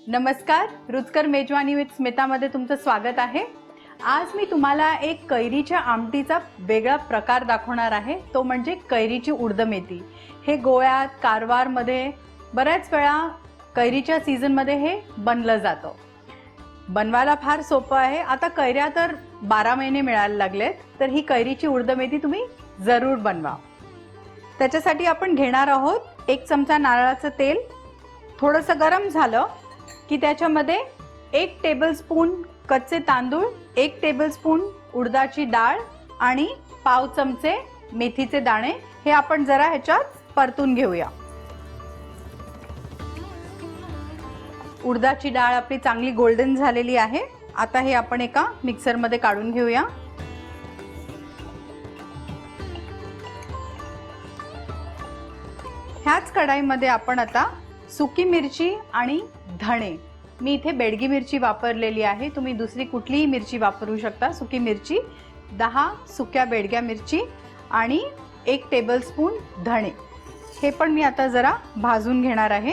नमस्कार, रुचकर मेजवानी विथ स्मितामध्ये तुमचं स्वागत आहे। आज मी तुम्हाला एक कैरीच्या आमटीचा वेगळा प्रकार दाखवणार आहे, तो म्हणजे कैरीची उडद मेथी। हे गोव्यात, कारवारमध्ये बऱ्याच वेळा कैरीच्या सीझनमध्ये हे बनलं जातं। बनवायला फार सोपं आहे। आता कैऱ्या तर 12 महिने मिळायला लागलेत, तर ही कैरीची उडद मेथी तुम्ही जरूर बनवा। त्याच्यासाठी आपण घेणार आहोत 1 चमचा नारळाचं तेल। थोडंसं गरम झालं की त्याच्यामध्ये 1 टेबलस्पून कच्चे तांदूळ, 1 टेबलस्पून उडदाची डाळ आणि पाव चमचे मेथीचे दाणे हे आपण जरा ह्याच्यात परतून घेऊया। उडदाची डाळ आपली चांगली गोल्डन झालेली आहे। आता हे आपण एका मिक्सर मध्ये काढून घेऊया। ह्याच कढाईमध्ये आपण आता सुकी मिरची आणि धणे, मी इथे बेडगी मिरची वापरलेली आहे, तुम्ही दुसरी कुठलीही मिरची वापरू शकता। सुकी मिरची 10 सुक्या बेडग्या मिरची आणि 1 टेबलस्पून धणे हे पण मी आता जरा भाजून घेणार आहे,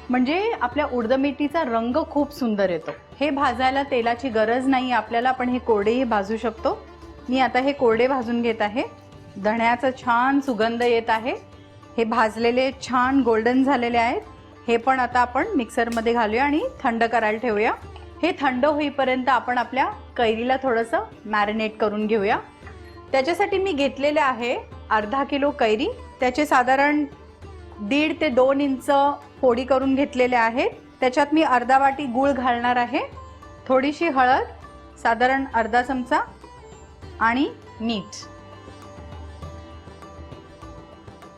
म्हणजे आपल्या उडद मेथीचा रंग खूप सुंदर येतो। हे भाजायला तेलाची गरज नाही आपल्याला, पण हे कोरडेही भाजू शकतो। मी आता हे कोरडे भाजून घेत आहे। धण्याचा छान सुगंध येत आहे। हे भाजलेले छान गोल्डन झालेले आहेत। हे पण आता आपण मिक्सर मध्ये घालूया आणि थंड करायला ठेवूया। हे थंड होईपर्यंत आपण आपल्या कैरीला थोडंसं मॅरिनेट करून घेऊया। त्याच्यासाठी मी घेतलेले आहे अर्धा किलो कैरी, त्याचे साधारण 1.5 ते 2 इंच फोडी करून घेतलेले आहेत। त्याच्यात मी अर्धा वाटी गूळ घालणार आहे, थोडीशी हळद, साधारण अर्धा चमचा आणि मीठ।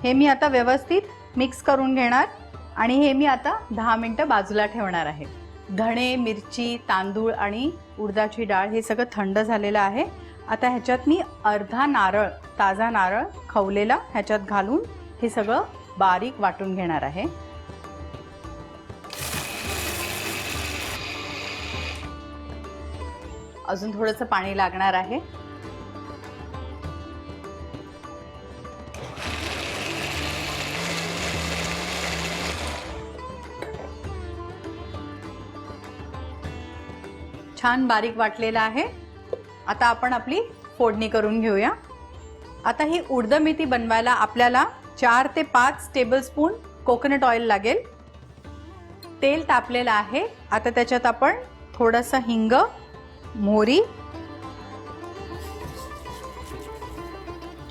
हे मी आता व्यवस्थित मिक्स करून घेणार आणि हे मी आता 10 मिनिटं बाजूला ठेवणार आहे। धणे, मिरची, तांदूळ आणि उडदाची डाळ हे सगळं थंड झालेलं आहे। आता ह्याच्यात मी अर्धा नारळ, ताजा नारळ खवलेला ह्याच्यात घालून हे सगळं बारीक वाटून घेणार आहे। अजून थोडंसं पाणी लागणार आहे। छान बारीक वाटलेला आहे। आता आपण आपली फोडणी करून घेऊया। आता ही उडद मेथी बनवायला आपल्याला 4 ते 5 टेबलस्पून कोकोनट ऑइल लागेल। तेल तापलेलं आहे। आता त्याच्यात आपण थोडंसं हिंग,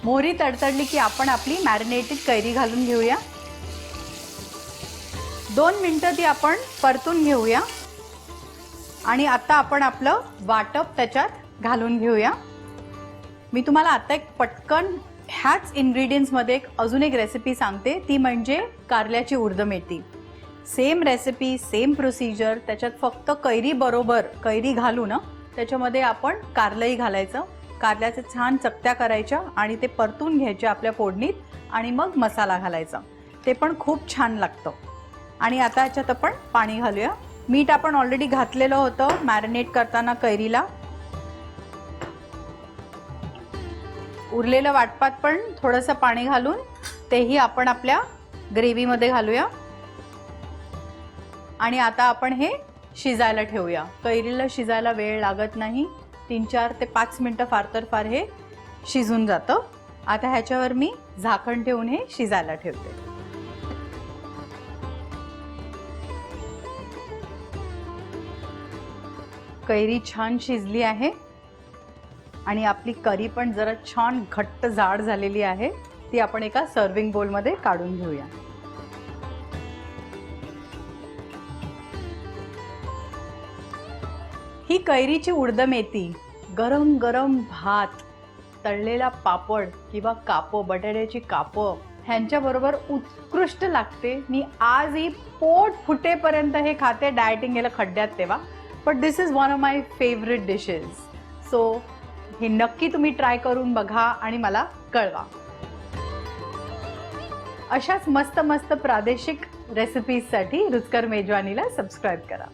मोहरी तडतडली की आपण आपली मॅरिनेटेड कैरी घालून घेऊया। 2 मिनिटं ती आपण परतून घेऊया आणि आता आपण आपलं वाटप त्याच्यात घालून घेऊया। मी तुम्हाला आता एक पटकन ह्याच इंग्रेडिएंट्स मध्ये अजून एक रेसिपी सांगते, ती म्हणजे कारल्याची उडद मेथी। सेम रेसिपी, सेम प्रोसिजर, त्याच्यात फक्त कैरी बरोबर कैरी घालू ना, त्याच्यामध्ये आपण कारलंही घालायचं। कारल्याचे छान चकत्या करायच्या आणि ते परतून घ्यायचे आपल्या फोडणीत आणि मग मसाला घालायचा, ते पण खूप छान लागतं। आणि आता ह्याच्यात आपण पाणी घालूया। मीठ आपण ऑलरेडी घातलेलं होतं मॅरिनेट करताना कैरीला। उरलेलं वाटपात पण थोडंसं पाणी घालून तेही आपण आपल्या ग्रेव्ही मध्ये घालूया आणि आता आपण हे शिजायला ठेवूया। कैरीला शिजायला वेळ लागत नाही, 3-4 ते 5 मिनिटं फार तर फार हे शिजून जातं। आता ह्याच्यावर मी झाकण ठेवून हे शिजायला ठेवते। कैरी छान शिजली आहे आणि आपली करी पण जरा छान घट्ट जाड झालेली आहे। ती आपण एका सर्विंग बोल मध्ये काढून घेऊया। ही कैरीची उडद मेथी गरम गरम भात, तळलेला पापड किंवा कापं, बटाट्याची कापं ह्यांच्या बरोबर उत्कृष्ट लागते। मी आजही पोट फुटेपर्यंत हे खाते, डायटिंग गेलं खड्ड्यात तेव्हा, but this is one of my favourite dishes. So हे नक्की तुम्ही ट्राय करून बघा आणि मला कळवा। अशाच मस्त मस्त प्रादेशिक रेसिपीजसाठी रुचकर मेजवानीला सबस्क्राइब करा।